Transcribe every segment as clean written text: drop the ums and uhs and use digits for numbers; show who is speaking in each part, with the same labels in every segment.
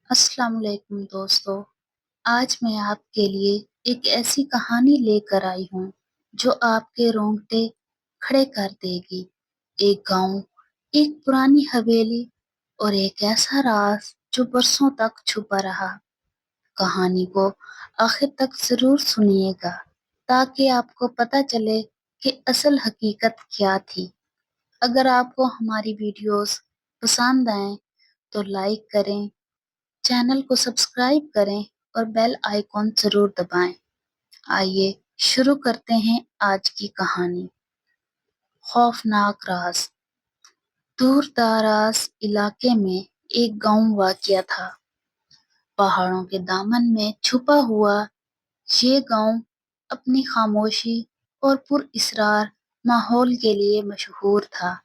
Speaker 1: السلام علیکم دوستو، آج میں آپ کے لیے ایک ایسی کہانی لے کر آئی ہوں جو آپ کے رونگٹے کھڑے کر دے گی۔ ایک گاؤں، ایک پرانی حویلی اور ایک ایسا راز جو برسوں تک چھپا رہا۔ کہانی کو آخر تک ضرور سنیے گا تاکہ آپ کو پتہ چلے کہ اصل حقیقت کیا تھی۔ اگر آپ کو ہماری ویڈیوز پسند آئیں تو لائک کریں، چینل کو سبسکرائب کریں اور بیل آئیکن ضرور دبائیں۔ آئیے شروع کرتے ہیں آج کی کہانی۔ خوفناک راز۔ دور دراز علاقے میں ایک گاؤں واقع تھا۔ پہاڑوں کے دامن میں چھپا ہوا یہ گاؤں اپنی خاموشی اور پر اسرار ماحول کے لیے مشہور تھا۔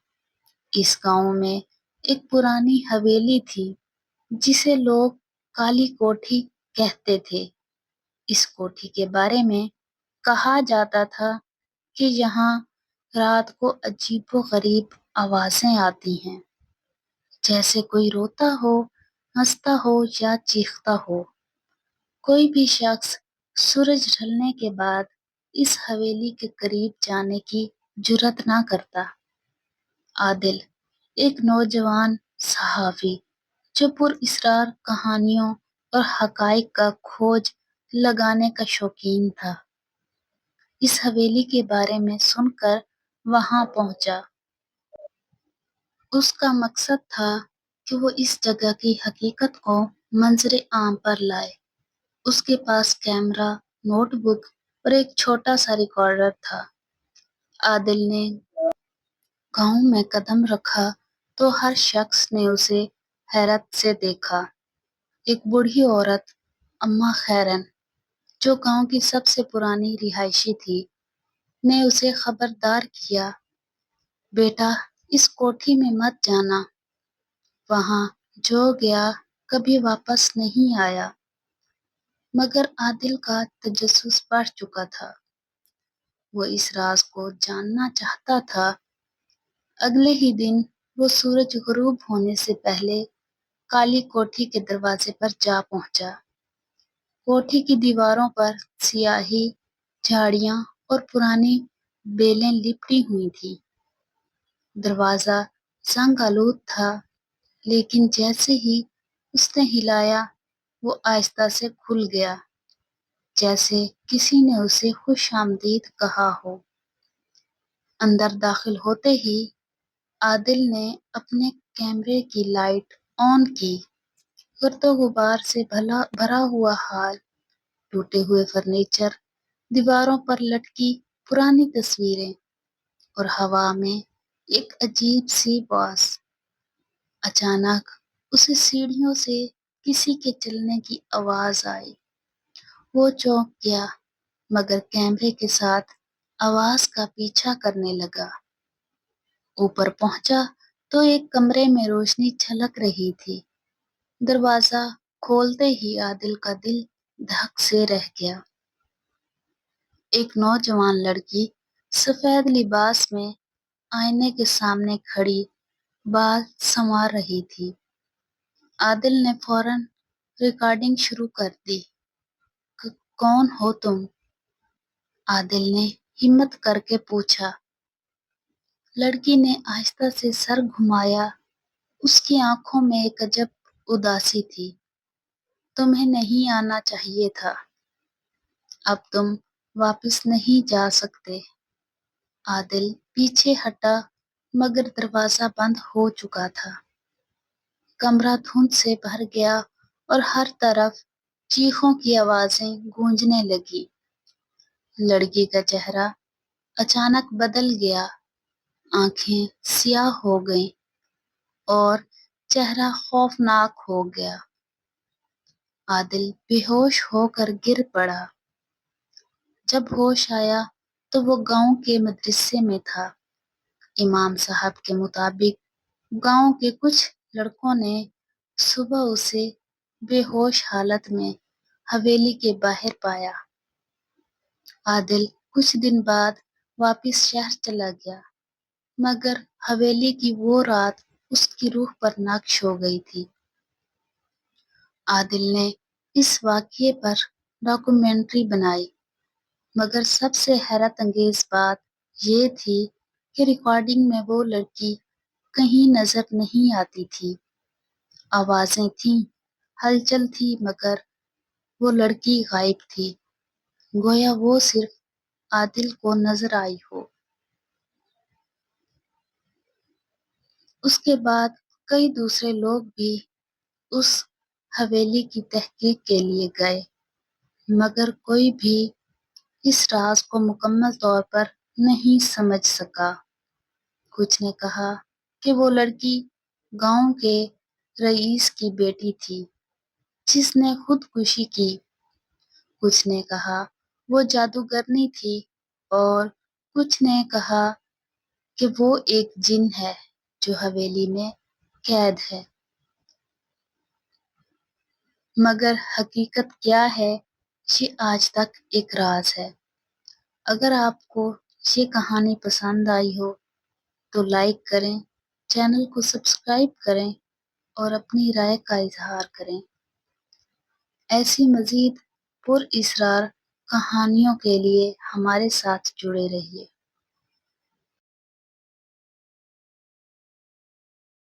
Speaker 1: اس گاؤں میں ایک پرانی حویلی تھی جسے لوگ کالی کوٹھی کہتے تھے۔ اس کوٹھی کے بارے میں کہا جاتا تھا کہ یہاں رات کو عجیب و غریب آوازیں آتی ہیں، جیسے کوئی روتا ہو، ہنستا ہو یا چیختا ہو۔ کوئی بھی شخص سورج ڈھلنے کے بعد اس حویلی کے قریب جانے کی جرات نہ کرتا۔ عادل ایک نوجوان صحافی جو پر اسرار کہانیوں اور حقائق کا کھوج لگانے کا شوقین تھا، اس حویلی کے بارے میں سن کر وہاں پہنچا۔ اس کا مقصد تھا کہ وہ اس جگہ کی حقیقت کو منظر عام پر لائے۔ اس کے پاس کیمرہ، نوٹ بک اور ایک چھوٹا سا ریکارڈر تھا۔ عادل نے گاؤں میں قدم رکھا تو ہر شخص نے اسے حیرت سے دیکھا۔ ایک بوڑھی عورت، اماں خیرن، جو گاؤں کی سب سے پرانی رہائشی تھی، نے اسے خبردار کیا، بیٹا اس کوٹھی میں مت جانا، وہاں جو گیا کبھی واپس نہیں آیا۔ مگر عادل کا تجسس بڑھ چکا تھا۔ وہ اس راز کو جاننا چاہتا تھا۔ اگلے ہی دن وہ سورج غروب ہونے سے پہلے کالی کوٹھی کے دروازے پر جا پہنچا۔ کوٹھی کی دیواروں پر سیاہی، جھاڑیاں اور پرانی بیلیں لپٹی ہوئی تھیں۔ دروازہ زنگ آلود تھا، لیکن جیسے ہی اس نے ہلایا وہ آہستہ سے کھل گیا، جیسے کسی نے اسے خوش آمدید کہا ہو۔ اندر داخل ہوتے ہی عادل نے اپنے کیمرے کی لائٹ آن کی۔ گرد و غبار سے بھرا ہوا ہال، ٹوٹے ہوئے فرنیچر، دیواروں پر لٹکی پرانی تصویریں اور ہوا میں ایک عجیب سی بانس۔ اچانک اسے سیڑھیوں سے کسی کے چلنے کی آواز آئی۔ وہ چونک گیا، مگر کیمرے کے ساتھ آواز کا پیچھا کرنے لگا۔ اوپر پہنچا تو ایک کمرے میں روشنی جھلک رہی تھی۔ دروازہ کھولتے ہی عادل کا دل دھک سے رہ گیا۔ ایک نوجوان لڑکی سفید لباس میں آئینے کے سامنے کھڑی بال سنوار رہی تھی۔ عادل نے فوراً ریکارڈنگ شروع کر دی۔ کون ہو تم؟ عادل نے ہمت کر کے پوچھا۔ لڑکی نے آہستہ سے سر گھمایا۔ اس کی آنکھوں میں ایک عجب اداسی تھی۔ تمہیں نہیں آنا چاہیے تھا، اب تم واپس نہیں جا سکتے۔ عادل پیچھے ہٹا، مگر دروازہ بند ہو چکا تھا۔ کمرہ دھند سے بھر گیا اور ہر طرف چیخوں کی آوازیں گونجنے لگی۔ لڑکی کا چہرہ اچانک بدل گیا، آنکھیں سیاہ ہو گئیں اور چہرہ خوفناک ہو گیا۔ عادل بے ہوش ہو کر گر پڑا۔ جب ہوش آیا تو وہ گاؤں کے مدرسے میں تھا۔ امام صاحب کے مطابق گاؤں کے کچھ لڑکوں نے صبح اسے بے ہوش حالت میں حویلی کے باہر پایا۔ عادل کچھ دن بعد واپس شہر چلا گیا، مگر حویلی کی وہ رات اس کی روح پر نقش ہو گئی تھی۔ عادل نے اس واقعے پر ڈاکومنٹری بنائی، مگر سب سے حیرت انگیز بات یہ تھی کہ ریکارڈنگ میں وہ لڑکی کہیں نظر نہیں آتی تھی۔ آوازیں تھیں، ہلچل تھی، مگر وہ لڑکی غائب تھی، گویا وہ صرف عادل کو نظر آئی ہو۔ اس کے بعد کئی دوسرے لوگ بھی اس حویلی کی تحقیق کے لیے گئے، مگر کوئی بھی اس راز کو مکمل طور پر نہیں سمجھ سکا۔ کچھ نے کہا کہ وہ لڑکی گاؤں کے رئیس کی بیٹی تھی جس نے خودکشی کی، کچھ نے کہا وہ جادوگرنی تھی، اور کچھ نے کہا کہ وہ ایک جن ہے جو حویلی میں قید ہے۔ مگر حقیقت کیا ہے، یہ آج تک ایک راز ہے۔ اگر آپ کو یہ کہانی پسند آئی ہو تو لائک کریں، چینل کو سبسکرائب کریں اور اپنی رائے کا اظہار کریں۔ ایسی مزید پر اسرار کہانیوں کے لیے ہمارے ساتھ جڑے رہیے۔